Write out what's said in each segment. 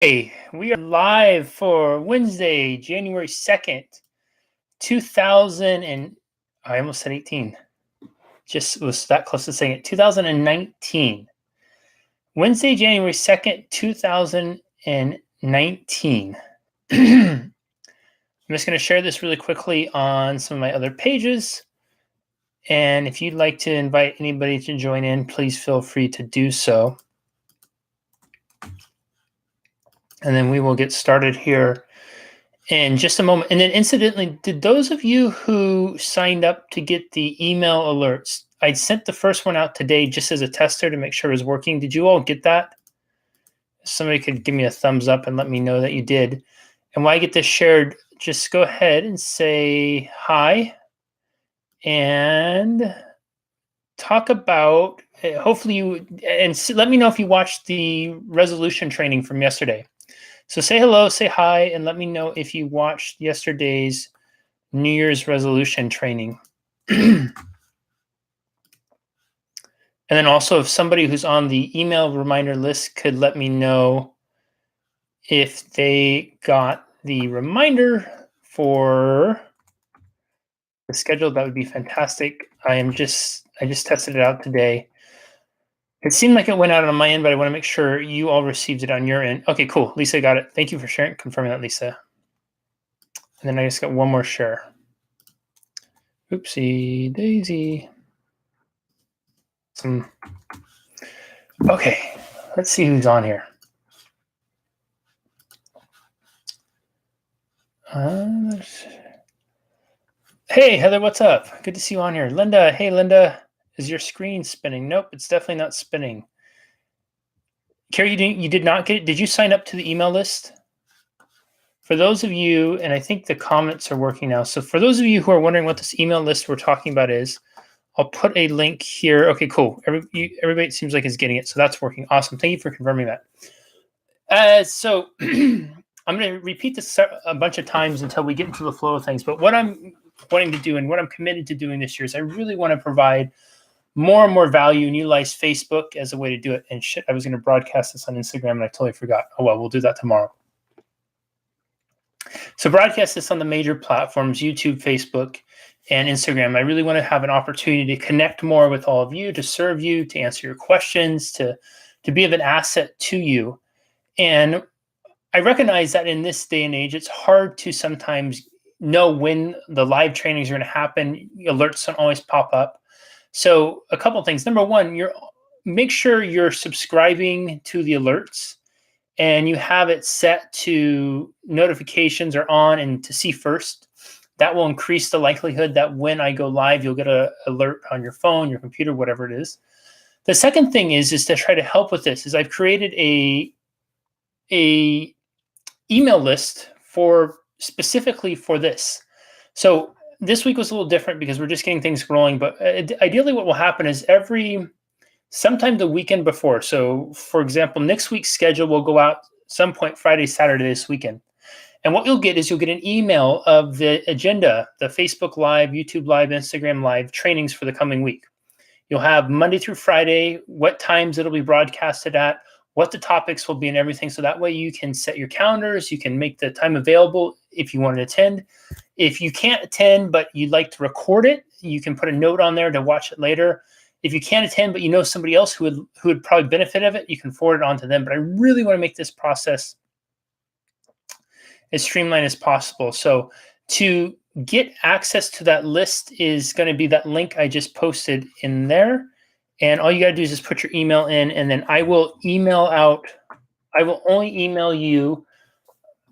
Hey, we are live for Wednesday, January 2nd, 2000 and I almost said 18. Just was that close to saying it. 2019. Wednesday, January 2nd, 2019. I'm just going to share this really quickly on some of my other pages. And if you'd like to invite anybody to join in, please feel free to do so. And then we will get started here in just a moment. And then incidentally, did those of you who signed up to get the email alerts, I sent the first one out today just as a tester to make sure it was working. Did you all get that? If somebody could give me a thumbs up and let me know that you did. And while I get this shared, just go ahead and say hi and talk about, hopefully you, and let me know if you watched the resolution training from yesterday. So say hello, say hi, and let me know if you watched yesterday's New Year's resolution training. And then also if somebody who's on the email reminder list could let me know if they got the reminder for the schedule, that would be fantastic. I just tested it out today. It seemed like it went out on my end, but I want to make sure you all received it on your end. Okay, cool. Lisa got it. Thank you for sharing, confirming that, Lisa. And then I just got one more share. Oopsie daisy. Okay, let's see who's on here. Hey, Heather, what's up? Good to see you on here. Linda, hey, Linda, is your screen spinning? Nope, it's definitely not spinning. Carrie, you did not get it? Did you sign up to the email list? For those of you, and I think the comments are working now. So for those of you who are wondering what this email list we're talking about is, I'll put a link here. Okay, cool. Everybody it seems like is getting it. So that's working. Awesome. Thank you for confirming that. So I'm going to repeat this a bunch of times until we get into the flow of things. But what I'm wanting to do and what I'm committed to doing this year is I really want to provide more and more value and utilize Facebook as a way to do it. And shit, I was going to broadcast this on Instagram and I totally forgot. Oh, well, we'll do that tomorrow. So broadcast this on the major platforms, YouTube, Facebook, and Instagram. I really want to have an opportunity to connect more with all of you, to serve you, to answer your questions, to be of an asset to you. And I recognize that in this day and age, it's hard to sometimes know when the live trainings are going to happen. Alerts don't always pop up. So a couple of things. Number one, make sure you're subscribing to the alerts and you have it set to notifications are on and to see first. That will increase the likelihood that when I go live, you'll get an alert on your phone, your computer, whatever it is. The second thing is to try to help with this. I've created a email list specifically for this. So this week was a little different because we're just getting things rolling. But ideally, what will happen is sometime the weekend before. So, for example, next week's schedule will go out some point Friday, Saturday this weekend. And what you'll get is you'll get an email of the agenda, the Facebook Live, YouTube Live, Instagram Live trainings for the coming week. You'll have Monday through Friday, what times it'll be broadcasted at, what the topics will be and everything. So that way you can set your calendars. You can make the time available if you want to attend. If you can't attend, but you'd like to record it, you can put a note on there to watch it later. If you can't attend, but you know somebody else who would probably benefit of it, you can forward it on to them. But I really want to make this process as streamlined as possible. So to get access to that list is going to be that link I just posted in there. And all you got to do is just put your email in, and then I will only email you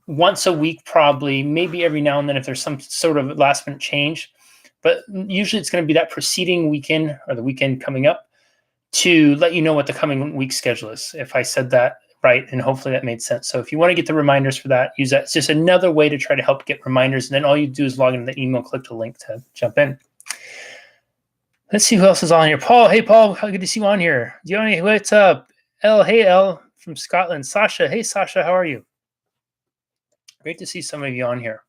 once a week, probably, maybe every now and then if there's some sort of last minute change. But usually it's going to be that preceding weekend or the weekend coming up to let you know what the coming week schedule is, if I said that right, and hopefully that made sense. So if you want to get the reminders for that, use that. It's just another way to try to help get reminders. And then all you do is log into the email, click the link to jump in. Let's see who else is on here. Paul, hey, Paul, how good to see you on here. Dione, what's up? Elle, hey, Elle from Scotland. Sasha, hey, Sasha, how are you? Great to see some of you on here.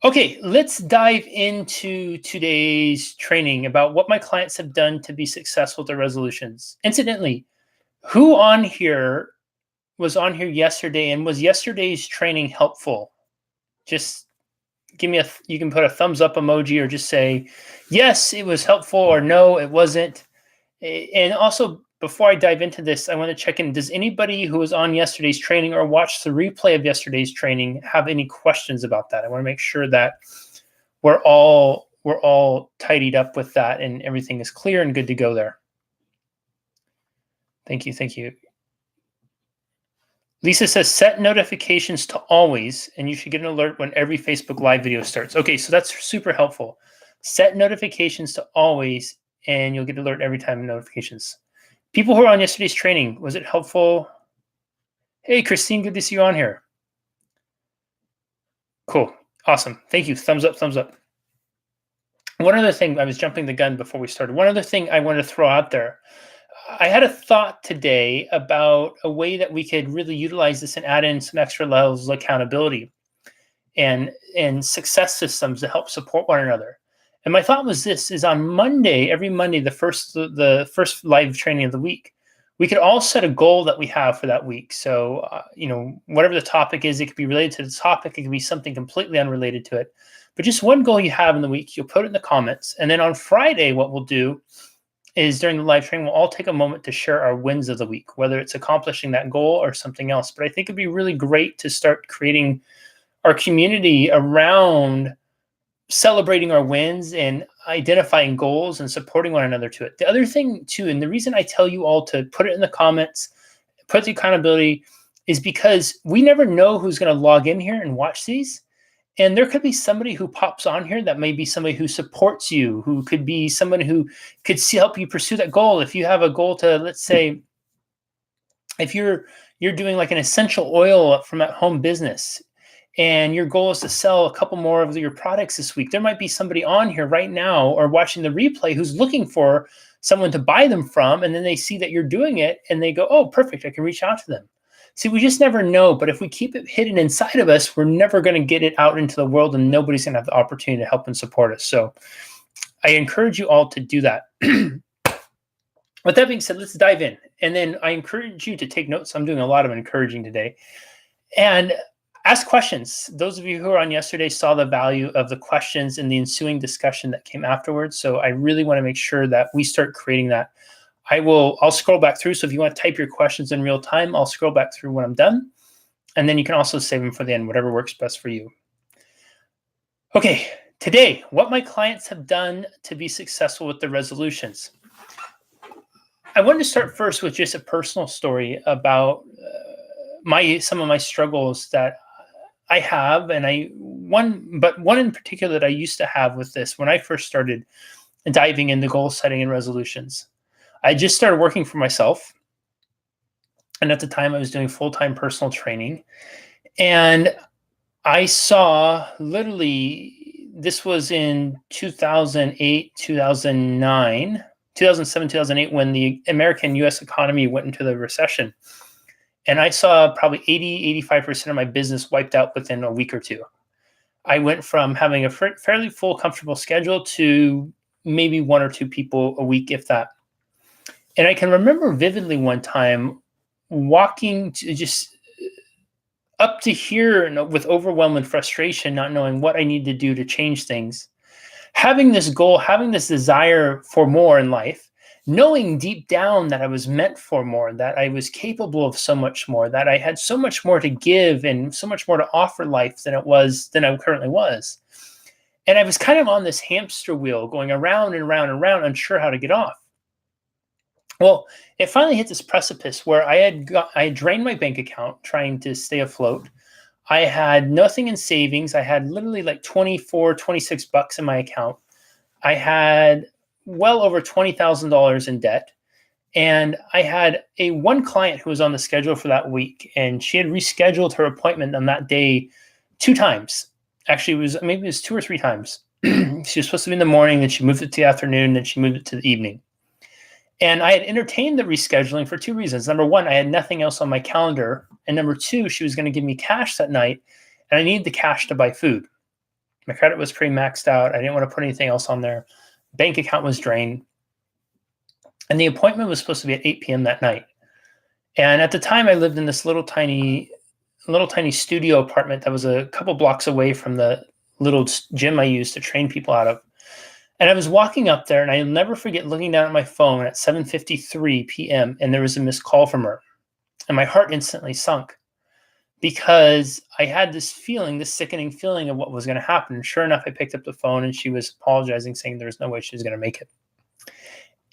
Okay, let's dive into today's training about what my clients have done to be successful with their resolutions. Incidentally, who on here was on here yesterday, and was yesterday's training helpful? Just give me you can put a thumbs up emoji, or just say, yes, it was helpful, or no, it wasn't. And also, before I dive into this, I want to check in. Does anybody who was on yesterday's training or watched the replay of yesterday's training have any questions about that? I want to make sure that we're all tidied up with that and everything is clear and good to go there. Thank you. Thank you. Lisa says, set notifications to always, and you should get an alert when every Facebook Live video starts. Okay, so that's super helpful. Set notifications to always, and you'll get alert every time notifications. People who are on yesterday's training, was it helpful? Hey, Christine, good to see you on here. Cool. Awesome. Thank you. Thumbs up, thumbs up. One other thing, I was jumping the gun before we started. One other thing I wanted to throw out there. I had a thought today about a way that we could really utilize this and add in some extra levels of accountability and success systems to help support one another. And my thought was this: is on Monday, every Monday, the first live training of the week, we could all set a goal that we have for that week. So, whatever the topic is, it could be related to the topic. It could be something completely unrelated to it. But just one goal you have in the week, you'll put it in the comments. And then on Friday, what we'll do is during the live training, we'll all take a moment to share our wins of the week, whether it's accomplishing that goal or something else. But I think it'd be really great to start creating our community around celebrating our wins and identifying goals and supporting one another to it. The other thing too, and the reason I tell you all to put it in the comments, put the accountability, is because we never know who's going to log in here and watch these. And there could be somebody who pops on here that may be somebody who supports you, who could be someone who could help you pursue that goal. If you have a goal to, let's say, if you're doing like an essential oil from at home business, and your goal is to sell a couple more of your products this week, there might be somebody on here right now or watching the replay who's looking for someone to buy them from, and then they see that you're doing it and they go, oh, perfect, I can reach out to them. See, we just never know, but if we keep it hidden inside of us, we're never going to get it out into the world, and nobody's going to have the opportunity to help and support us. So I encourage you all to do that. With that being said, let's dive in. And then I encourage you to take notes. I'm doing a lot of encouraging today. And ask questions. Those of you who were on yesterday saw the value of the questions and the ensuing discussion that came afterwards. So I really want to make sure that we start creating that. I'll scroll back through. So if you want to type your questions in real time, I'll scroll back through when I'm done. And then you can also save them for the end, whatever works best for you. Okay, today, what my clients have done to be successful with the resolutions. I wanted to start first with just a personal story about some of my struggles that I have, and one in particular that I used to have with this when I first started diving into goal setting and resolutions. I just started working for myself, and at the time I was doing full-time personal training, and I saw literally, this was in 2008, 2009, 2007, 2008, when the American US economy went into the recession. And I saw probably 80, 85% of my business wiped out within a week or two. I went from having a fairly full, comfortable schedule to maybe one or two people a week, if that. And I can remember vividly one time walking to just up to here with overwhelming frustration, not knowing what I need to do to change things. Having this goal, having this desire for more in life, knowing deep down that I was meant for more, that I was capable of so much more, that I had so much more to give and so much more to offer life than I currently was. And I was kind of on this hamster wheel going around and around and around, unsure how to get off. Well, it finally hit this precipice where I had drained my bank account trying to stay afloat. I had nothing in savings. I had literally like 24, 26 bucks in my account. I had well over $20,000 in debt. And I had one client who was on the schedule for that week, and she had rescheduled her appointment on that day 2 times. Actually, maybe it was 2 or 3 times. She was supposed to be in the morning, then she moved it to the afternoon, then she moved it to the evening. And I had entertained the rescheduling for 2 reasons. Number one, I had nothing else on my calendar. And number two, she was going to give me cash that night, and I needed the cash to buy food. My credit was pretty maxed out. I didn't want to put anything else on there. Bank account was drained. And the appointment was supposed to be at 8 p.m. that night. And at the time, I lived in this little tiny studio apartment that was a couple blocks away from the little gym I used to train people out of. And I was walking up there, and I'll never forget looking down at my phone at 7:53 p.m. and there was a missed call from her, and my heart instantly sunk because I had this feeling, this sickening feeling of what was going to happen. And sure enough, I picked up the phone, and she was apologizing, saying there was no way she was going to make it.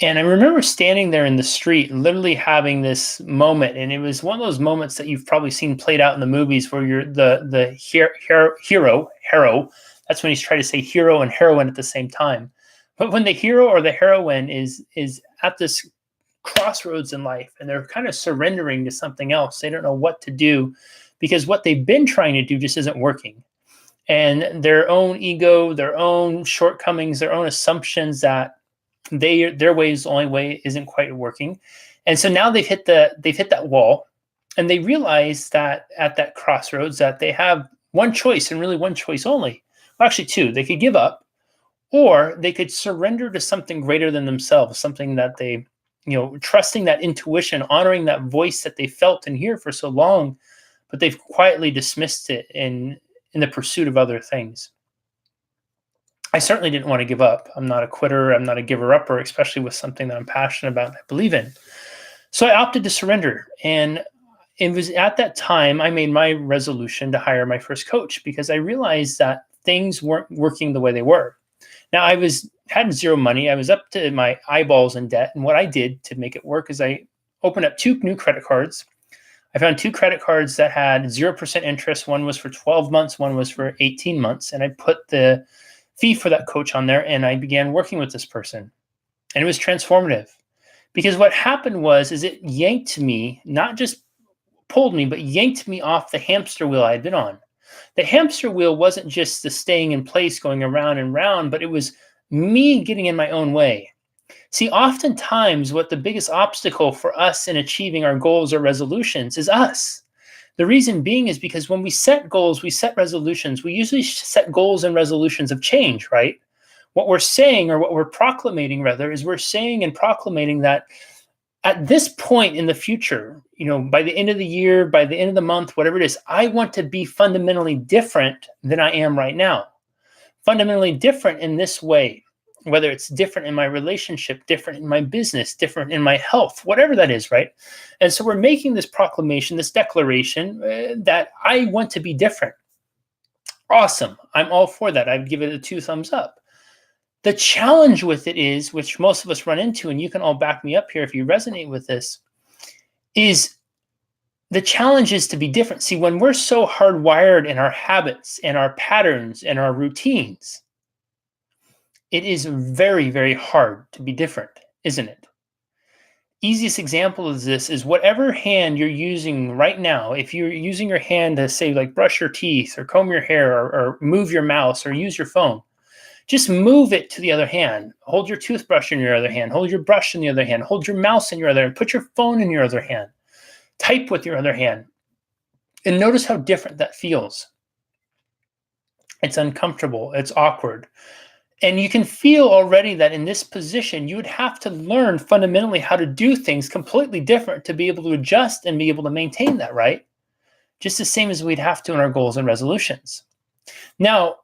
And I remember standing there in the street, literally having this moment, and it was one of those moments that you've probably seen played out in the movies where you're the hero. That's when he's trying to say hero and heroine at the same time. But when the hero or the heroine is at this crossroads in life and they're kind of surrendering to something else, they don't know what to do because what they've been trying to do just isn't working. And their own ego, their own shortcomings, their own assumptions that their way is the only way isn't quite working. And so now they've hit that wall, and they realize that at that crossroads that they have one choice, and really one choice only. Well, actually two. They could give up, or they could surrender to something greater than themselves, something that they, trusting that intuition, honoring that voice that they felt and hear for so long, but they've quietly dismissed it in the pursuit of other things. I certainly didn't want to give up. I'm not a quitter. I'm not a giver-upper, especially with something that I'm passionate about and I believe in. So I opted to surrender. And it was at that time I made my resolution to hire my first coach because I realized that things weren't working the way they were. Now, had zero money. I was up to my eyeballs in debt. And what I did to make it work is I opened up 2 new credit cards. I found 2 credit cards that had 0% interest. One was for 12 months. One was for 18 months. And I put the fee for that coach on there, and I began working with this person. And it was transformative because what happened is it yanked me, not just pulled me, but yanked me off the hamster wheel I had been on. The hamster wheel wasn't just the staying in place, going around and round, but it was me getting in my own way. See, oftentimes what the biggest obstacle for us in achieving our goals or resolutions is us. The reason being is because when we set goals, we set resolutions. We usually set goals and resolutions of change, right? What we're saying, or what we're proclamating rather, is we're saying and proclamating that at this point in the future, by the end of the year, by the end of the month, whatever it is, I want to be fundamentally different than I am right now. Fundamentally different in this way, whether it's different in my relationship, different in my business, different in my health, whatever that is, right? And so we're making this proclamation, this declaration that I want to be different. Awesome. I'm all for that. I'd give it a 2 thumbs up. The challenge with it is, which most of us run into, and you can all back me up here if you resonate with this, is the challenge is to be different. See, when we're so hardwired in our habits and our patterns and our routines, it is very, very hard to be different, isn't it? Easiest example of this is whatever hand you're using right now. If you're using your hand to say like brush your teeth or comb your hair or move your mouse or use your phone, just move it to the other hand. Hold your toothbrush in your other hand. Hold your brush in the other hand. Hold your mouse in your other hand. Put your phone in your other hand. Type with your other hand. And notice how different that feels. It's uncomfortable. It's awkward. And you can feel already that in this position, you would have to learn fundamentally how to do things completely different to be able to adjust and be able to maintain that, right? Just the same as we'd have to in our goals and resolutions. Now,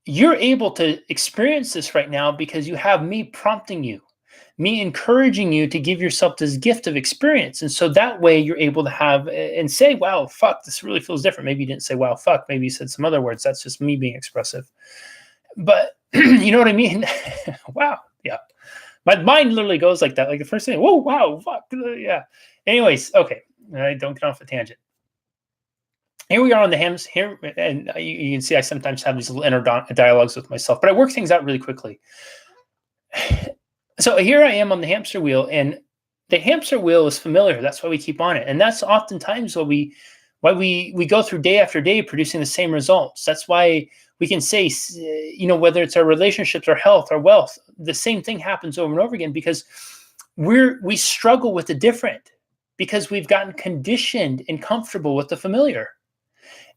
you're able to experience this right now because you have me prompting you, me encouraging you to give yourself this gift of experience. And so that way you're able to have and say, wow, fuck, this really feels different. Maybe you didn't say, wow, fuck. Maybe you said some other words. That's just me being expressive. But you know what I mean? Wow. Yeah. My mind literally goes like that. Like the first thing, whoa, wow, fuck. Yeah. Anyways, okay. All right, don't get off the tangent. Here we are on the hymns here. And you can see I sometimes have these little inner dialogues with myself, but I work things out really quickly. So here I am on the hamster wheel, and the hamster wheel is familiar. That's why we keep on it. And that's oftentimes why we go through day after day producing the same results. That's why we can say, whether it's our relationships, our health, our wealth, the same thing happens over and over again because we struggle with the different because we've gotten conditioned and comfortable with the familiar.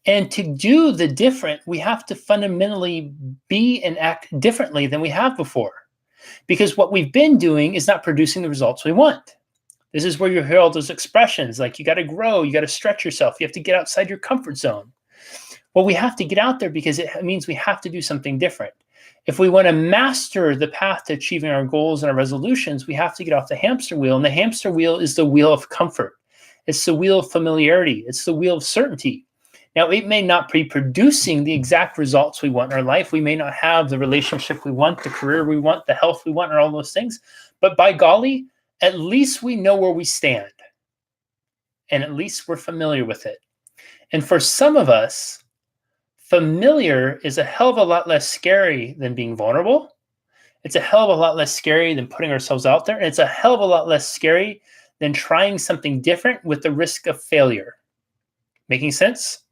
And to do the different, we have to fundamentally be and act differently than we have before because what we've been doing is not producing the results we want. This is where you hear all those expressions like you got to grow, you got to stretch yourself, you have to get outside your comfort zone. Well, we have to get out there because it means we have to do something different. If we want to master the path to achieving our goals and our resolutions, we have to get off the hamster wheel. And the hamster wheel is the wheel of comfort. It's the wheel of familiarity. It's the wheel of certainty. Now, it may not be producing the exact results we want in our life. We may not have the relationship we want, the career we want, the health we want, or all those things. But by golly, at least we know where we stand. And at least we're familiar with it. And for some of us, familiar is a hell of a lot less scary than being vulnerable. It's a hell of a lot less scary than putting ourselves out there. And it's a hell of a lot less scary than trying something different with the risk of failure. Making sense?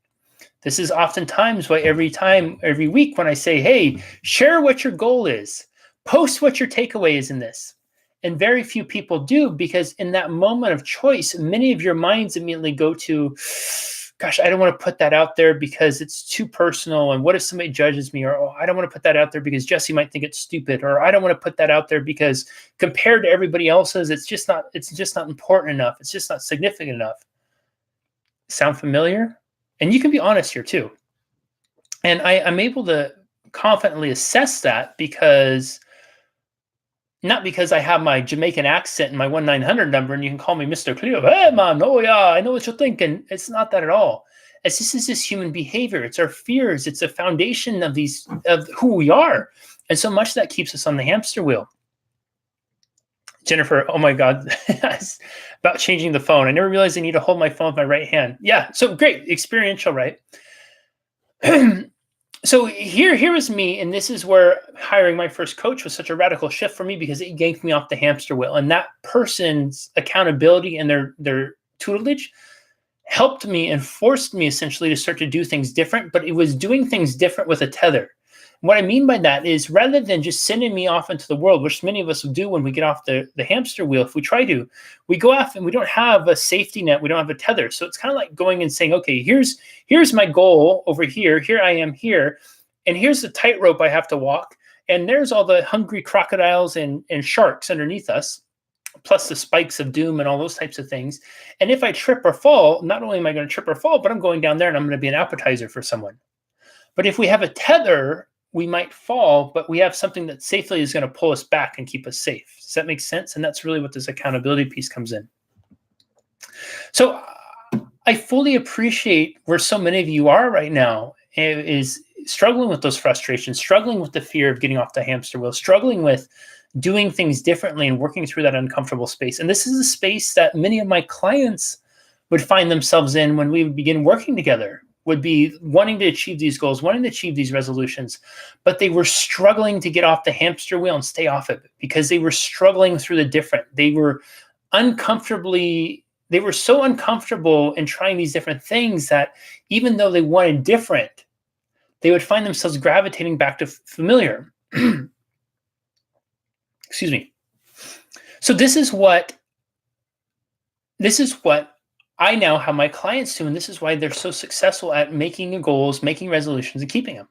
This is oftentimes why every week when I say, hey, share what your goal is, post what your takeaway is in this. And very few people do, because in that moment of choice, many of your minds immediately go to, gosh, I don't want to put that out there because it's too personal. And what if somebody judges me? Or, oh, I don't want to put that out there because Jesse might think it's stupid. Or I don't want to put that out there because compared to everybody else's, it's just not important enough. It's just not significant enough. Sound familiar? And you can be honest here too. And I'm able to confidently assess that because, not because I have my Jamaican accent and my 1-900 number and you can call me Mr. Cleo. Hey man, oh yeah, I know what you're thinking. It's not that at all. This is human behavior. It's our fears. It's a foundation of who we are. And so much that keeps us on the hamster wheel. Jennifer, oh my God, about changing the phone. I never realized I need to hold my phone with my right hand. Yeah, so great, experiential, right? So here is me, and this is where hiring my first coach was such a radical shift for me because it yanked me off the hamster wheel. And that person's accountability and their tutelage helped me and forced me essentially to start to do things different, but it was doing things different with a tether. What I mean by that is rather than just sending me off into the world, which many of us will do when we get off the hamster wheel, if we try to, we go off and we don't have a safety net, we don't have a tether. So it's kind of like going and saying, okay, here's my goal over here, here I am here, and here's the tightrope I have to walk, and there's all the hungry crocodiles and sharks underneath us, plus the spikes of doom and all those types of things. And if I trip or fall, not only am I going to trip or fall, but I'm going down there and I'm going to be an appetizer for someone. But if we have a tether, we might fall, but we have something that safely is going to pull us back and keep us safe. Does that make sense? And that's really what this accountability piece comes in. So I fully appreciate where so many of you are right now, is struggling with those frustrations, struggling with the fear of getting off the hamster wheel, struggling with doing things differently and working through that uncomfortable space. And this is a space that many of my clients would find themselves in when we would begin working together, would be wanting to achieve these goals, wanting to achieve these resolutions, but they were struggling to get off the hamster wheel and stay off of it because they were struggling through the different. They were so uncomfortable in trying these different things that even though they wanted different, they would find themselves gravitating back to familiar. Excuse me. So this is what I now have my clients do, and this is why they're so successful at making goals, making resolutions, and keeping them.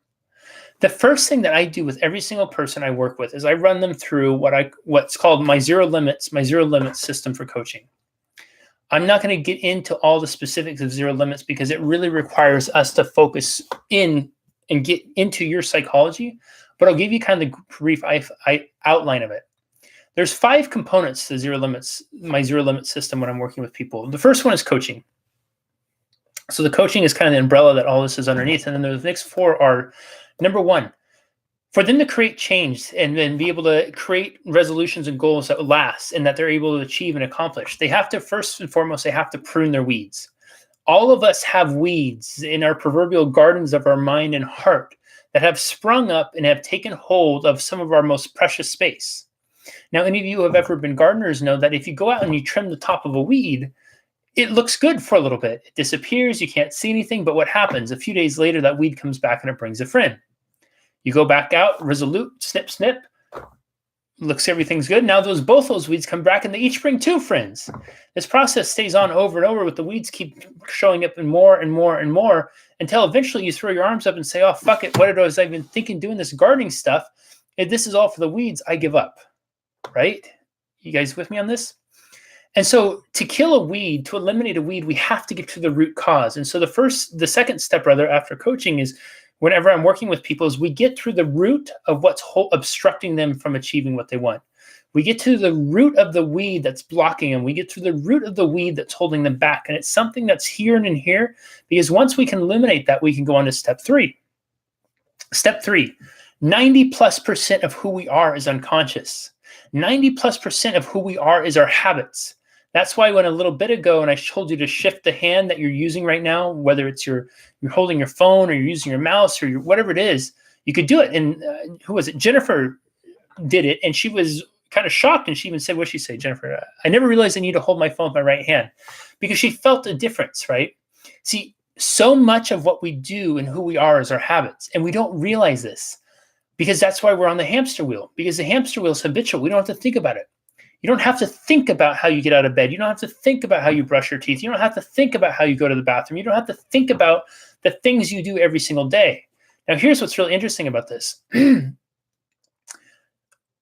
The first thing that I do with every single person I work with is I run them through what's called my zero limits system for coaching. I'm not going to get into all the specifics of zero limits because it really requires us to focus in and get into your psychology, but I'll give you kind of the brief outline of it. There's 5 components to my zero limits system when I'm working with people. The first one is coaching. So the coaching is kind of the umbrella that all this is underneath. And then the next 4 are, number 1, for them to create change and then be able to create resolutions and goals that last and that they're able to achieve and accomplish. They have to, first and foremost, they have to prune their weeds. All of us have weeds in our proverbial gardens of our mind and heart that have sprung up and have taken hold of some of our most precious space. Now, any of you who have ever been gardeners know that if you go out and you trim the top of a weed, it looks good for a little bit. It disappears, you can't see anything, but what happens? A few days later, that weed comes back and it brings a friend. You go back out, resolute, snip, snip, looks everything's good. Now both those weeds come back and they each bring 2 friends. This process stays on over and over with the weeds keep showing up in more and more and more until eventually you throw your arms up and say, oh, fuck it, what was I even thinking doing this gardening stuff? If this is all for the weeds, I give up. Right? You guys with me on this? And so to kill a weed, to eliminate a weed, we have to get to the root cause. And so the second step rather after coaching is whenever I'm working with people is we get through the root of what's obstructing them from achieving what they want. We get to the root of the weed that's blocking them. We get to the root of the weed that's holding them back. And it's something that's here and in here, because once we can eliminate that, we can go on to step 3. Step 3, 90+% of who we are is unconscious. 90+% of who we are is our habits. That's why when a little bit ago, and I told you to shift the hand that you're using right now, whether it's you're holding your phone or you're using your mouse or whatever it is, you could do it. And who was it? Jennifer did it, and she was kind of shocked, and she even said, what'd she say, Jennifer? I never realized I need to hold my phone with my right hand, because she felt a difference, right? See, so much of what we do and who we are is our habits, and we don't realize this, because that's why we're on the hamster wheel, because the hamster wheel is habitual. We don't have to think about it. You don't have to think about how you get out of bed. You don't have to think about how you brush your teeth. You don't have to think about how you go to the bathroom. You don't have to think about the things you do every single day. Now, here's what's really interesting about this.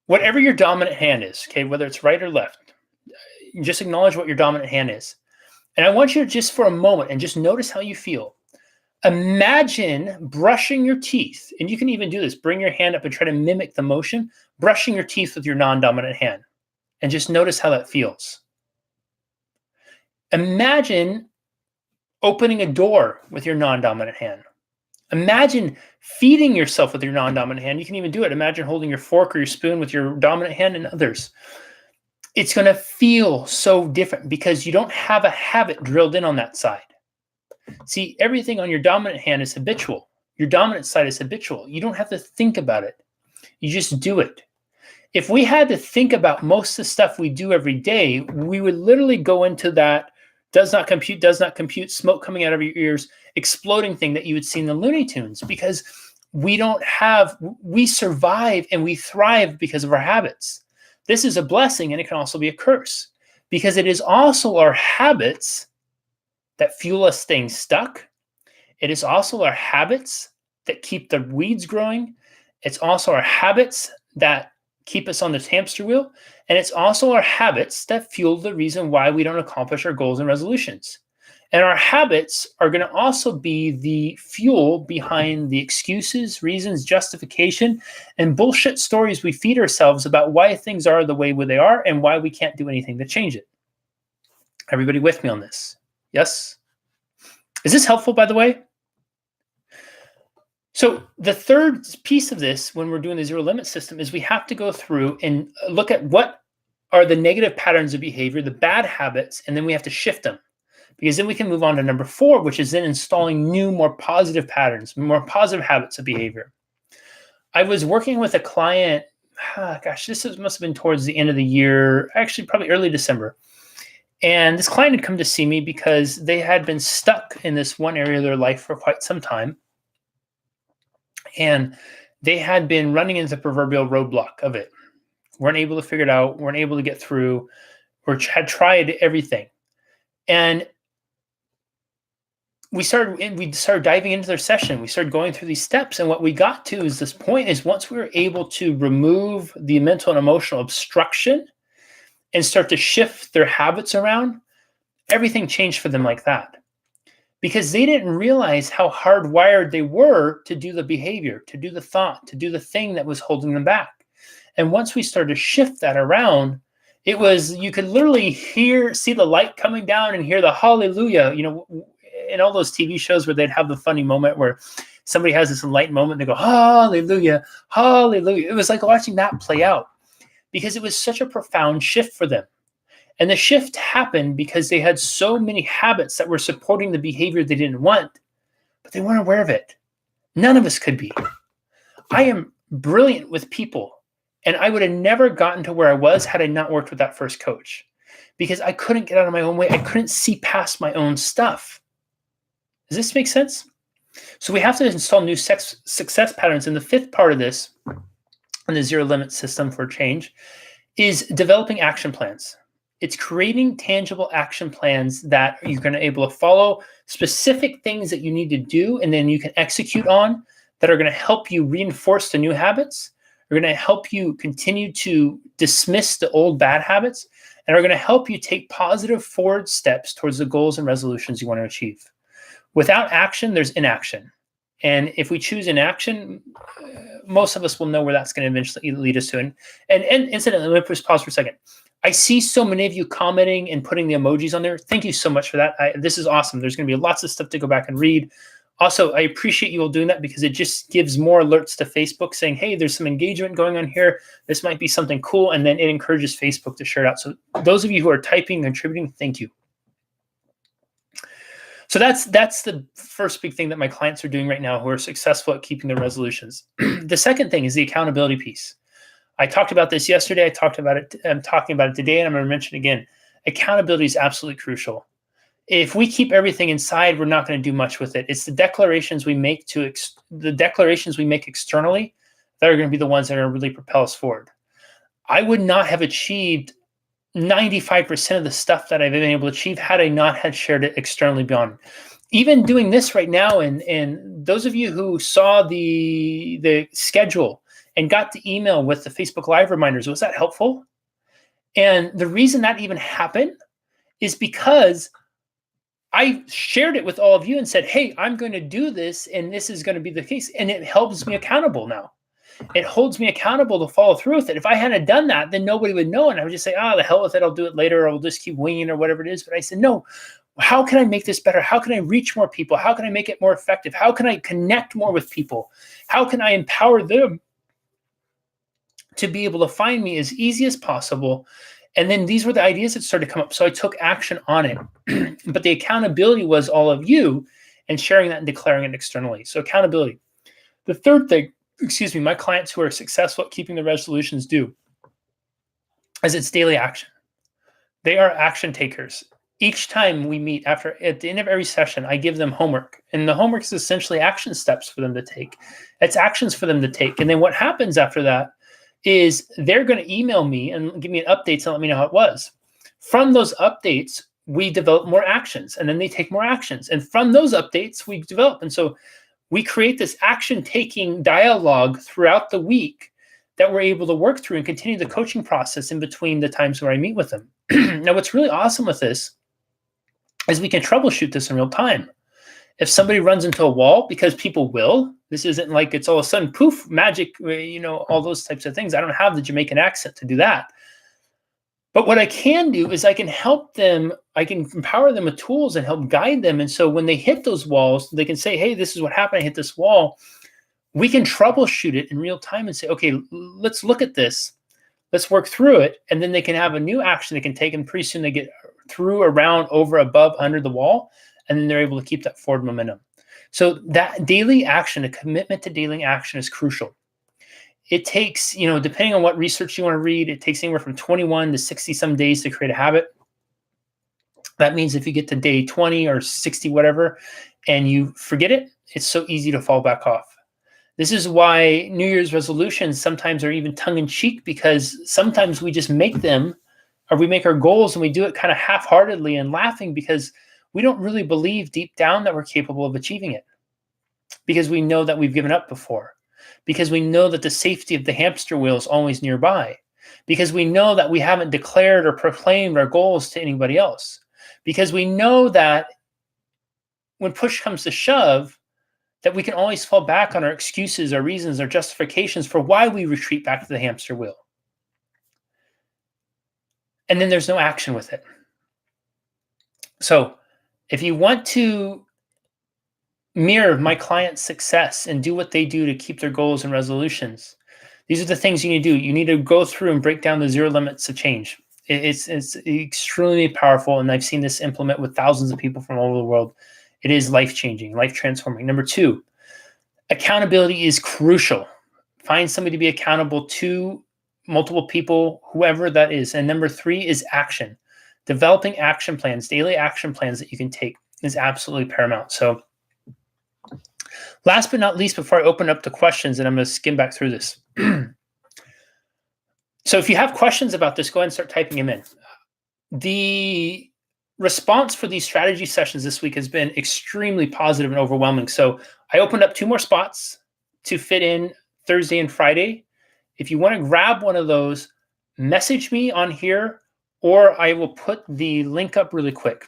Whatever your dominant hand is, okay, whether it's right or left, just acknowledge what your dominant hand is. And I want you to just for a moment and just notice how you feel. Imagine brushing your teeth, and you can even do this. Bring your hand up and try to mimic the motion, brushing your teeth with your non-dominant hand, and just notice how that feels. Imagine opening a door with your non-dominant hand. Imagine feeding yourself with your non-dominant hand. You can even do it. Imagine holding your fork or your spoon with your dominant hand and others. It's going to feel so different because you don't have a habit drilled in on that side. See, everything on your dominant hand is habitual. Your dominant side is habitual. You don't have to think about it. You just do it. If we had to think about most of the stuff we do every day, we would literally go into that does not compute, smoke coming out of your ears, exploding thing that you would see in the Looney Tunes, because we survive and we thrive because of our habits. This is a blessing, and it can also be a curse, because it is also our habits that fuel us staying stuck. It is also our habits that keep the weeds growing. It's also our habits that keep us on this hamster wheel. And it's also our habits that fuel the reason why we don't accomplish our goals and resolutions. And our habits are going to also be the fuel behind the excuses, reasons, justification, and bullshit stories we feed ourselves about why things are the way they are and why we can't do anything to change it. Everybody with me on this? Yes? Is this helpful, by the way? So the third piece of this, when we're doing the zero limit system, is we have to go through and look at what are the negative patterns of behavior, the bad habits, and then we have to shift them. Because then we can move on to number 4, which is then installing new, more positive patterns, more positive habits of behavior. I was working with a client, must have been towards the end of the year, actually probably early December. And this client had come to see me because they had been stuck in this one area of their life for quite some time. And they had been running into the proverbial roadblock of it. Weren't able to figure it out, weren't able to get through, or had tried everything. And we started diving into their session. We started going through these steps. And what we got to is this point is once we were able to remove the mental and emotional obstruction and start to shift their habits around, everything changed for them like that. Because they didn't realize how hardwired they were to do the behavior, to do the thought, to do the thing that was holding them back. And once we started to shift that around, it was, you could literally see the light coming down and hear the hallelujah, in all those TV shows where they'd have the funny moment where somebody has this enlightened moment and they go, hallelujah, hallelujah. It was like watching that play out because it was such a profound shift for them. And the shift happened because they had so many habits that were supporting the behavior they didn't want, but they weren't aware of it. None of us could be. I am brilliant with people, and I would have never gotten to where I was had I not worked with that first coach, because I couldn't get out of my own way. I couldn't see past my own stuff. Does this make sense? So we have to install new success patterns. And the 5th part of this, in the zero limit system for change, is developing action plans. It's creating tangible action plans that you're going to be able to follow, specific things that you need to do, and then you can execute on that are going to help you reinforce the new habits, are going to help you continue to dismiss the old bad habits, and are going to help you take positive forward steps towards the goals and resolutions you want to achieve. Without action, there's inaction. And if we choose inaction, most of us will know where that's going to eventually lead us to. And incidentally, let me just pause for a second. I see so many of you commenting and putting the emojis on there. Thank you so much for that. This is awesome. There's going to be lots of stuff to go back and read. Also, I appreciate you all doing that because it just gives more alerts to Facebook saying, hey, there's some engagement going on here. This might be something cool. And then it encourages Facebook to share it out. So those of you who are typing and contributing, thank you. So that's the first big thing that my clients are doing right now who are successful at keeping their resolutions. The second thing is the accountability piece. I talked about this yesterday. I'm talking about it today, and I'm going to mention it again. Accountability is absolutely crucial. If we keep everything inside, we're not going to do much with it. It's the declarations we make externally that are going to be the ones that are going to really propel us forward. I would not have achieved 95% of the stuff that I've been able to achieve had I not had shared it externally beyond. Even doing this right now, and those of you who saw the schedule and got the email with the Facebook Live reminders, was that helpful? And the reason that even happened is because I shared it with all of you and said, hey, I'm going to do this, and this is going to be the case. And it helps me accountable now. It holds me accountable to follow through with it. If I hadn't done that, then nobody would know. And I would just say, the hell with it. I'll do it later. Or I'll just keep winging or whatever it is. But I said, no, how can I make this better? How can I reach more people? How can I make it more effective? How can I connect more with people? How can I empower them to be able to find me as easy as possible? And then these were the ideas that started to come up. So I took action on it. But the accountability was all of you and sharing that and declaring it externally. So accountability. The third thing, my clients who are successful at keeping the resolutions do is it's daily action. They are action takers. Each time we meet at the end of every session, I give them homework. And the homework is essentially action steps for them to take. It's actions for them to take. And then what happens after that is they're going to email me and give me an update and let me know how it was. From those updates, we develop more actions, and then they take more actions. And from those updates, we develop. And so we create this action-taking dialogue throughout the week that we're able to work through and continue the coaching process in between the times where I meet with them. Now, what's really awesome with this is we can troubleshoot this in real time. If somebody runs into a wall, because people will, this isn't like it's all of a sudden poof, magic, all those types of things. I don't have the Jamaican accent to do that. But what I can do is I can help them, I can empower them with tools and help guide them. And so when they hit those walls, they can say, hey, this is what happened. I hit this wall. We can troubleshoot it in real time and say, okay, let's look at this. Let's work through it. And then they can have a new action they can take. And pretty soon they get through, around, over, above, under the wall. And then they're able to keep that forward momentum. So that daily action, a commitment to daily action is crucial. It takes, depending on what research you want to read, it takes anywhere from 21 to 60 some days to create a habit. That means if you get to day 20 or 60, whatever, and you forget it, it's so easy to fall back off. This is why New Year's resolutions sometimes are even tongue-in-cheek, because sometimes we just make them, or we make our goals and we do it kind of half-heartedly and laughing because we don't really believe deep down that we're capable of achieving it, because we know that we've given up before, because we know that the safety of the hamster wheel is always nearby, because we know that we haven't declared or proclaimed our goals to anybody else, because we know that when push comes to shove, that we can always fall back on our excuses, our reasons, our justifications for why we retreat back to the hamster wheel. And then there's no action with it. So if you want to mirror my client's success and do what they do to keep their goals and resolutions, these are the things you need to do. You need to go through and break down the 0 limits of change. It's extremely powerful, and I've seen this implement with thousands of people from all over the world. It is life-changing, life-transforming. Number 2, accountability is crucial. Find somebody to be accountable to, multiple people, whoever that is. And number 3 is action. Developing action plans, daily action plans that you can take is absolutely paramount. So last but not least, before I open up the questions, and I'm going to skim back through this. So if you have questions about this, go ahead and start typing them in. The response for these strategy sessions this week has been extremely positive and overwhelming. So I opened up 2 more spots to fit in Thursday and Friday. If you want to grab one of those, message me on here or I will put the link up really quick.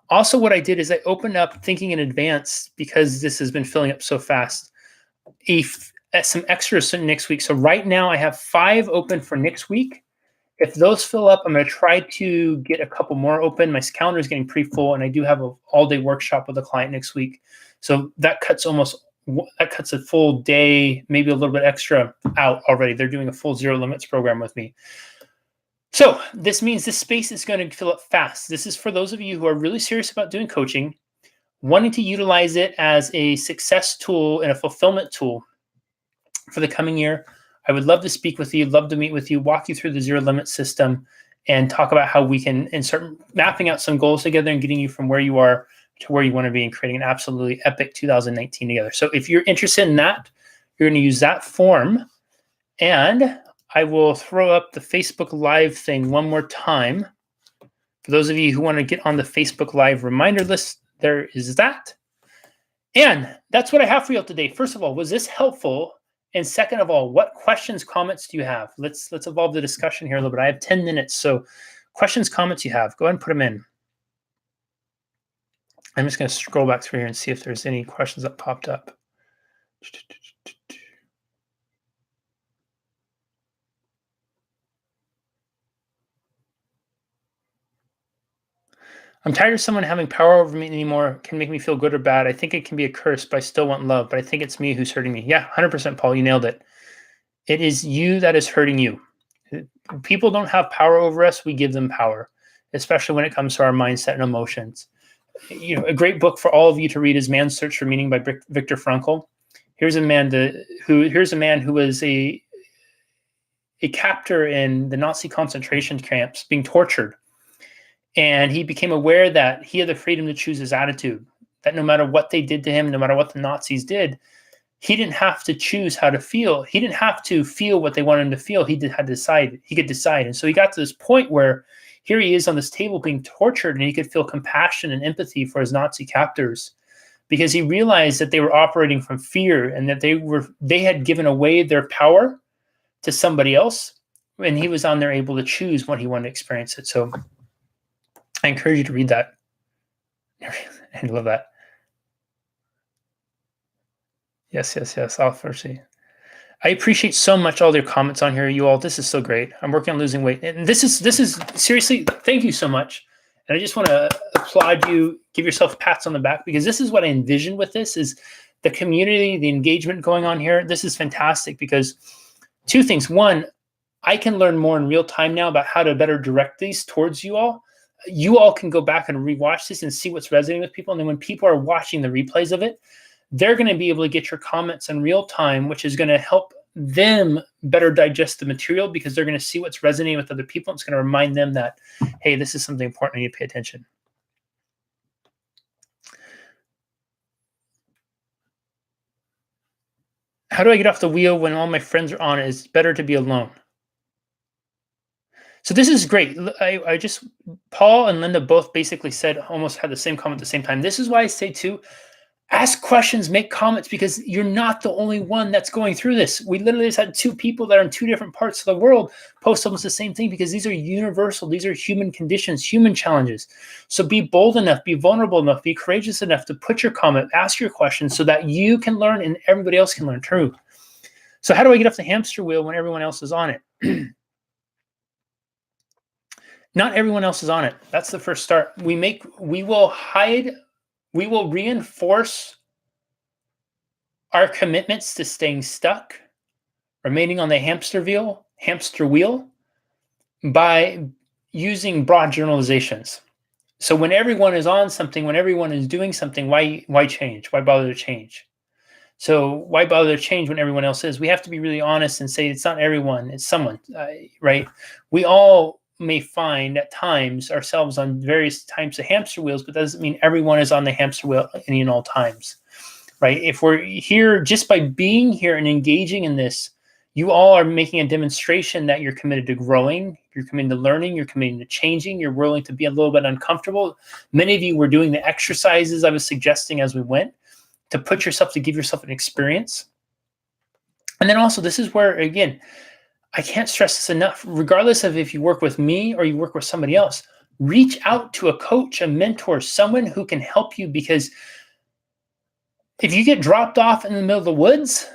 Also, what I did is I opened up, thinking in advance, because this has been filling up so fast, some extras next week. So right now I have 5 open for next week. If those fill up, I'm going to try to get a couple more open. My calendar is getting pretty full, and I do have an all-day workshop with a client next week. So that cuts a full day, maybe a little bit extra out already. They're doing a full zero limits program with me. So this means this space is going to fill up fast. This is for those of you who are really serious about doing coaching, wanting to utilize it as a success tool and a fulfillment tool for the coming year. I would love to speak with you, love to meet with you, walk you through the zero limit system, and talk about how we can start mapping out some goals together and getting you from where you are to where you want to be and creating an absolutely epic 2019 together. So if you're interested in that, you're going to use that form. And I will throw up the Facebook Live thing one more time. For those of you who want to get on the Facebook Live reminder list, there is that. And that's what I have for you today. First of all, was this helpful? And second of all, what questions, comments do you have? Let's evolve the discussion here a little bit. I have 10 minutes, so questions, comments you have, go ahead and put them in. I'm just going to scroll back through here and see if there's any questions that popped up. I'm tired of someone having power over me anymore. Can make me feel good or bad. I think it can be a curse, but I still want love. But I think it's me who's hurting me. Yeah, 100%, Paul. You nailed it. It is you that is hurting you. People don't have power over us. We give them power, especially when it comes to our mindset and emotions. You know, a great book for all of you to read is Man's Search for Meaning by Viktor Frankl. Here's a man who was a captor in the Nazi concentration camps, being tortured. And he became aware that he had the freedom to choose his attitude, that no matter what they did to him, no matter what the Nazis did, he didn't have to choose how to feel. He didn't have to feel what they wanted him to feel. He could decide. And so he got to this point where here he is on this table being tortured, and he could feel compassion and empathy for his Nazi captors, because he realized that they were operating from fear and that they had given away their power to somebody else, and he was on there able to choose when he wanted to experience it. So I encourage you to read that. I love that. Yes. I'll first see. I appreciate so much all your comments on here, you all. This is so great. I'm working on losing weight, and this is seriously. Thank you so much, and I just want to applaud you. Give yourself pats on the back, because this is what I envisioned with this: is the community, the engagement going on here. This is fantastic because 2 things. 1, I can learn more in real time now about how to better direct these towards you all. You all can go back and rewatch this and see what's resonating with people, and then when people are watching the replays of it, they're going to be able to get your comments in real time, which is going to help them better digest the material, because they're going to see what's resonating with other people. It's going to remind them that, hey, this is something important. I need to pay attention. How do I get off the wheel when all my friends are on it? It's better to be alone. So this is great. Paul and Linda both basically almost had the same comment at the same time. This is why I say too, ask questions, make comments, because you're not the only one that's going through this. We literally just had 2 people that are in 2 different parts of the world post almost the same thing, because these are universal. These are human conditions, human challenges. So be bold enough, be vulnerable enough, be courageous enough to put your comment, ask your questions, so that you can learn and everybody else can learn too. So how do I get off the hamster wheel when everyone else is on it? Not everyone else is on it. That's the first start. We will reinforce our commitments to staying stuck, remaining on the hamster wheel, by using broad generalizations. So when everyone is on something, when everyone is doing something, why change? Why bother to change? So why bother to change when everyone else is? We have to be really honest and say it's not everyone, it's someone, right? We all may find at times ourselves on various types of hamster wheels, but that doesn't mean everyone is on the hamster wheel any and all times, right? If we're here, just by being here and engaging in this, you all are making a demonstration that you're committed to growing, you're committed to learning, you're committed to changing, you're willing to be a little bit uncomfortable. Many of you were doing the exercises I was suggesting as we went to give yourself an experience. And then also, this is where, again, I can't stress this enough. Regardless of if you work with me or you work with somebody else, reach out to a coach, a mentor, someone who can help you, because if you get dropped off in the middle of the woods,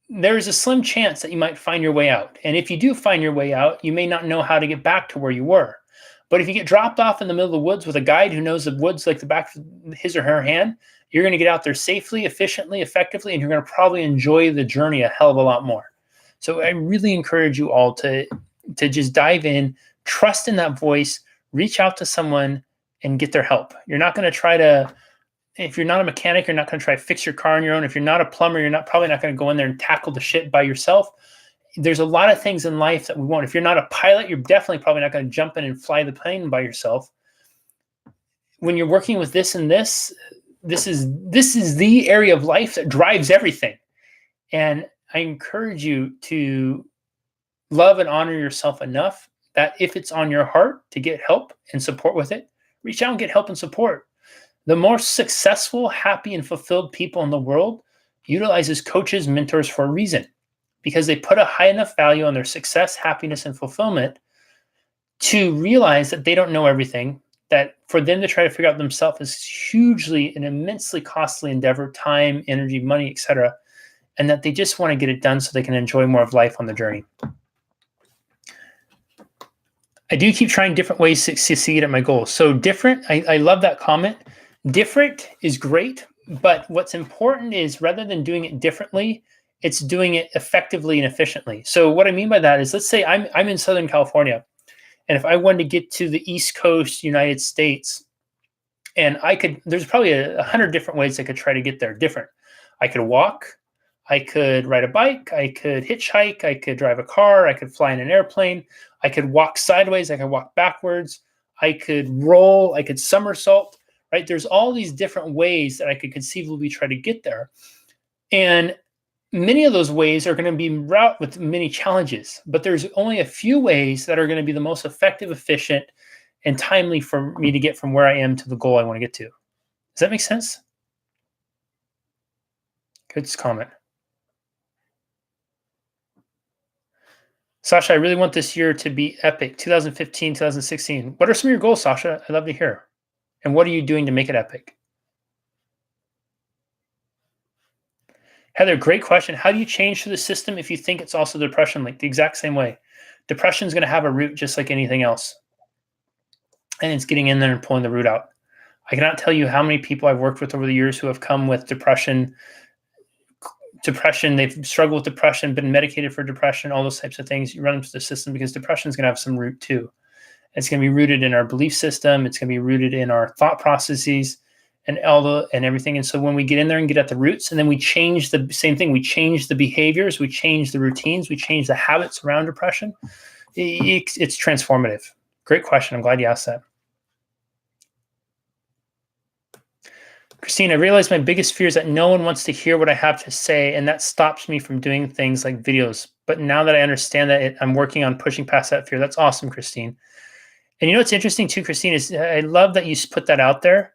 there's a slim chance that you might find your way out. And if you do find your way out, you may not know how to get back to where you were. But if you get dropped off in the middle of the woods with a guide who knows the woods like the back of his or her hand, you're going to get out there safely, efficiently, effectively, and you're going to probably enjoy the journey a hell of a lot more. So I really encourage you all to just dive in, trust in that voice, reach out to someone and get their help. You're not going to try to, if you're not a mechanic, you're not going to try to fix your car on your own. If you're not a plumber, you're probably not going to go in there and tackle the shit by yourself. There's a lot of things in life that we won't. If you're not a pilot, you're definitely probably not going to jump in and fly the plane by yourself. When you're working with this and this is the area of life that drives everything. And I encourage you to love and honor yourself enough that if it's on your heart to get help and support with it, reach out and get help and support. The more successful, happy, and fulfilled people in the world utilizes coaches, mentors for a reason, because they put a high enough value on their success, happiness, and fulfillment to realize that they don't know everything, that for them to try to figure out themselves is hugely and immensely costly endeavor, time, energy, money, etc., and that they just want to get it done so they can enjoy more of life on the journey. I do keep trying different ways to succeed at my goals. So different, I love that comment. Different is great, but what's important is rather than doing it differently, it's doing it effectively and efficiently. So what I mean by that is, let's say I'm in Southern California, and if I wanted to get to the East Coast United States, and there's probably 100 different ways I could try to get there different. I could walk, I could ride a bike, I could hitchhike, I could drive a car, I could fly in an airplane, I could walk sideways, I could walk backwards, I could roll, I could somersault, right? There's all these different ways that I could conceivably try to get there. And many of those ways are going to be wrought with many challenges, but there's only a few ways that are going to be the most effective, efficient, and timely for me to get from where I am to the goal I want to get to. Does that make sense? Good comment. Sasha, I really want this year to be epic. 2015, 2016. What are some of your goals, Sasha? I'd love to hear. And what are you doing to make it epic? Heather, great question. How do you change through the system if you think it's also depression linked? The exact same way. Depression is going to have a root just like anything else. And it's getting in there and pulling the root out. I cannot tell you how many people I've worked with over the years who have come with depression. They've struggled with depression, been medicated for depression, all those types of things. You run into the system because depression is going to have some root too. It's going to be rooted in our belief system. It's going to be rooted in our thought processes and everything. And so when we get in there and get at the roots, and then we change the same thing, we change the behaviors, we change the routines, we change the habits around depression. It's transformative. Great question. I'm glad you asked that. Christine, I realize my biggest fear is that no one wants to hear what I have to say, and that stops me from doing things like videos. But now that I understand that, I'm working on pushing past that fear. That's awesome, Christine. And you know what's interesting too, Christine, is I love that you put that out there.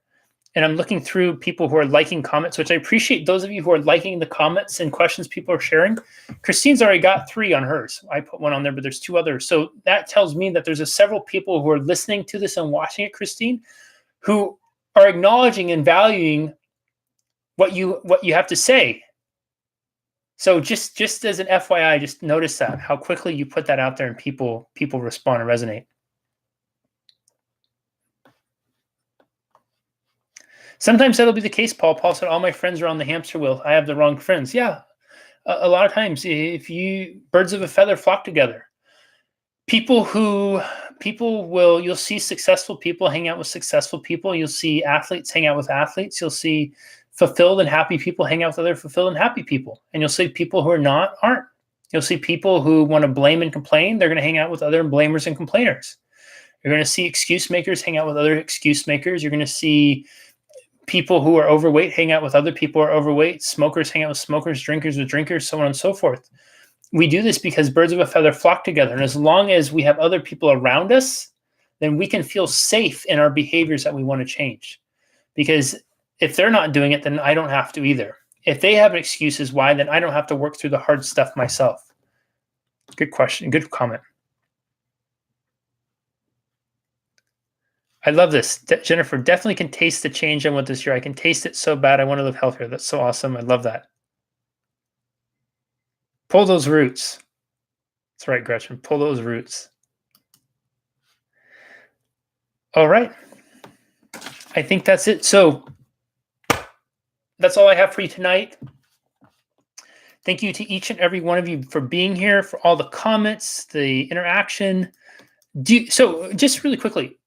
And I'm looking through people who are liking comments, which I appreciate those of you who are liking the comments and questions people are sharing. Christine's already got 3 on hers. I put 1 on there, but there's 2 others. So that tells me that there's several people who are listening to this and watching it, Christine, who are acknowledging and valuing what you have to say. So just as an FYI, just notice that, how quickly you put that out there and people respond and resonate. Sometimes that'll be the case, Paul. Paul said, all my friends are on the hamster wheel. I have the wrong friends. Yeah, a lot of times, birds of a feather flock together. You'll see successful people hang out with successful people. You'll see athletes hang out with athletes. You'll see fulfilled and happy people hang out with other fulfilled and happy people. And you'll see people who aren't. You'll see people who want to blame and complain. They're going to hang out with other blamers and complainers. You're going to see excuse makers hang out with other excuse makers. You're going to see people who are overweight hang out with other people who are overweight. Smokers hang out with smokers, drinkers with drinkers, so on and so forth. We do this because birds of a feather flock together. And as long as we have other people around us, then we can feel safe in our behaviors that we want to change. Because if they're not doing it, then I don't have to either. If they have excuses why, then I don't have to work through the hard stuff myself. Good question. Good comment. I love this. Jennifer, definitely can taste the change I want this year. I can taste it so bad. I want to live healthier. That's so awesome. I love that. Pull those roots. That's right, Gretchen. Pull those roots. All right. I think that's it. So that's all I have for you tonight. Thank you to each and every one of you for being here, for all the comments, the interaction. So just really quickly,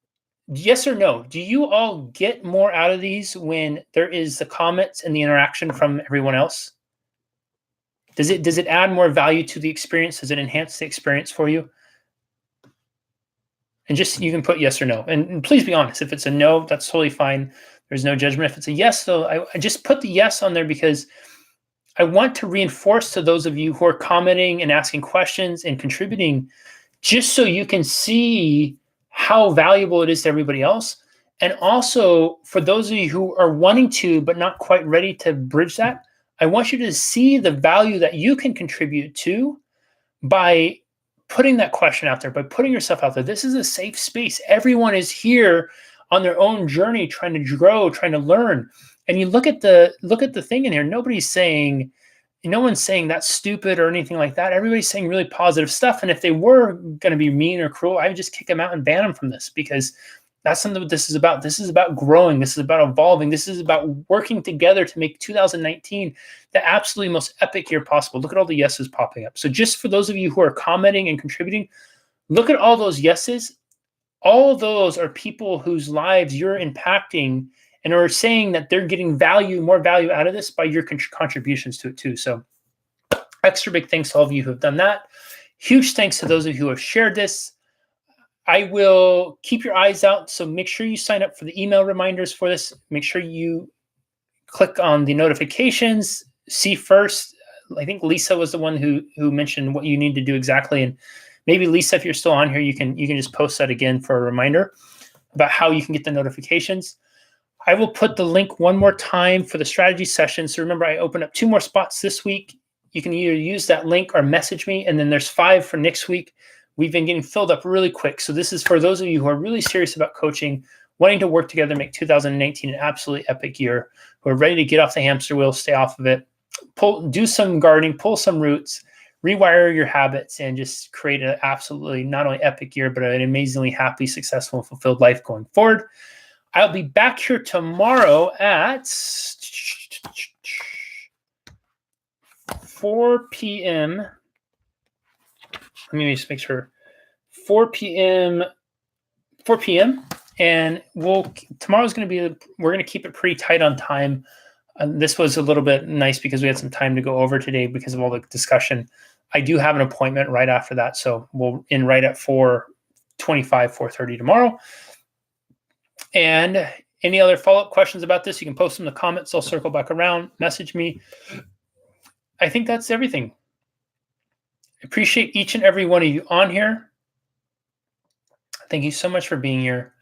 yes or no, do you all get more out of these when there is the comments and the interaction from everyone else? Does it add more value to the experience? Does it enhance the experience for you? And just, you can put yes or no. And please be honest. If it's a no, that's totally fine. There's no judgment. If it's a yes, though, I just put the yes on there because I want to reinforce to those of you who are commenting and asking questions and contributing, just so you can see how valuable it is to everybody else. And also for those of you who are wanting to, but not quite ready to bridge that, I want you to see the value that you can contribute to by putting that question out there, by putting yourself out there. This is a safe space. Everyone is here on their own journey, trying to grow, trying to learn. And you look at the thing in here. No one's saying that's stupid or anything like that. Everybody's saying really positive stuff. And if they were going to be mean or cruel, I would just kick them out and ban them from this, because that's something what this is about. This is about growing. This is about evolving. This is about working together to make 2019 the absolutely most epic year possible. Look at all the yeses popping up. So just for those of you who are commenting and contributing, look at all those yeses. All of those are people whose lives you're impacting and are saying that they're getting more value out of this by your contributions to it too. So extra big thanks to all of you who have done that. Huge thanks to those of you who have shared this. I will keep your eyes out, so make sure you sign up for the email reminders for this. Make sure you click on the notifications, see first. I think Lisa was the one who mentioned what you need to do exactly. And maybe Lisa, if you're still on here, you can just post that again for a reminder about how you can get the notifications. I will put the link one more time for the strategy session. So remember, I opened up 2 more spots this week. You can either use that link or message me, and then there's 5 for next week. We've been getting filled up really quick. So this is for those of you who are really serious about coaching, wanting to work together, make 2019 an absolutely epic year, who are ready to get off the hamster wheel, stay off of it, do some gardening, pull some roots, rewire your habits, and just create an absolutely not only epic year, but an amazingly happy, successful, and fulfilled life going forward. I'll be back here tomorrow at 4 p.m. Let me just make sure. 4 p.m. And tomorrow's going to be, we're going to keep it pretty tight on time. This was a little bit nice because we had some time to go over today because of all the discussion. I do have an appointment right after that, so we'll end right at 4:25, 4:30 tomorrow. And any other follow-up questions about this, you can post them in the comments. I'll circle back around, message me. I think that's everything. Appreciate each and every one of you on here. Thank you so much for being here.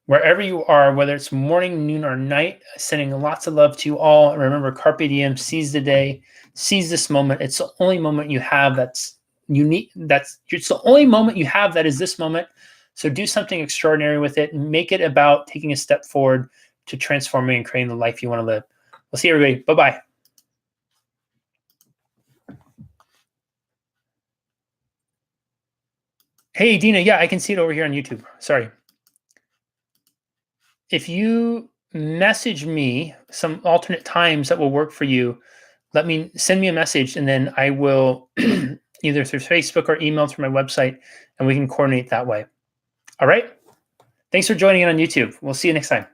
Wherever you are, whether it's morning, noon, or night, sending lots of love to you all. Remember, Carpe Diem, seize the day, seize this moment. It's the only moment you have that's unique. It's the only moment you have that is this moment. So do something extraordinary with it and make it about taking a step forward to transforming and creating the life you want to live. We'll see everybody. Bye-bye. Hey, Dina. Yeah, I can see it over here on YouTube. Sorry. If you message me some alternate times that will work for you, send me a message, and then I will either through Facebook or email through my website, and we can coordinate that way. All right. Thanks for joining in on YouTube. We'll see you next time.